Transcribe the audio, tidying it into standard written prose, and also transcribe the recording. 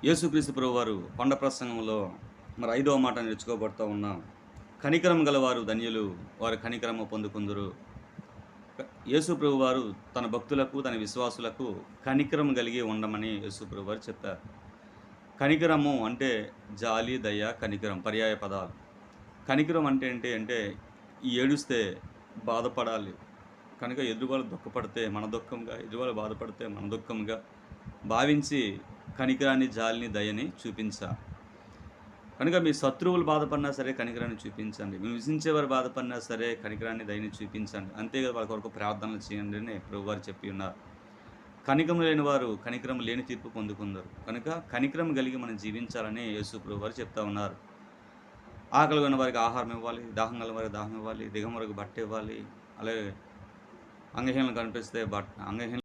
యేసుక్రీస్తు ప్రభువారు కొండ ప్రసంగంలో మరి 5వ మాట నేర్చుకోబడుతూ ఉన్నాం. కనికరం గలవారు ధన్యులు, వారు కనికరము పొందుకుందురు. యేసు ప్రభువారు తన భక్తులకు, తన విశ్వాసులకు కనికరం కలిగి ఉండమని యేసు ప్రభువారు చెప్పారు. కనికరము అంటే జాలి, దయ, కనికరం పర్యాయ పదాలు. కనికరం అంటే ఏంటి అంటే ఈ ఏడుస్తే బాధపడాలి. కనుక ఎదురువాళ్ళు దుఃఖపడితే మన దుఃఖంగా, ఎదురువాళ్ళు బాధపడితే మన దుఃఖంగా భావించి కనికరాన్ని, జాలిని, దయని చూపించాలి. కనుక మీ శత్రువులు బాధపడినా సరే కనికరాన్ని చూపించండి. మీరు విసించేవారు బాధపడినా సరే కనికరాన్ని, దయని చూపించండి. అంతేకాదు వాళ్ళ కొరకు ప్రార్థనలు చేయండి అని ప్రభువారు చెప్పి ఉన్నారు. కనికరం లేని వారు కనికరం లేని తీర్పు పొందుకుందరు. కనుక కనికరం కలిగి మనం జీవించాలని యేసు ప్రభువారు చెప్తా ఉన్నారు. ఆకలి ఉన్న వారికి ఆహారం ఇవ్వాలి, దాహం గల వారికి దాహం ఇవ్వాలి, దిగంబరికి బట్ట ఇవ్వాలి, అలాగే అంగహీనలు కనిపిస్తే అంగహీన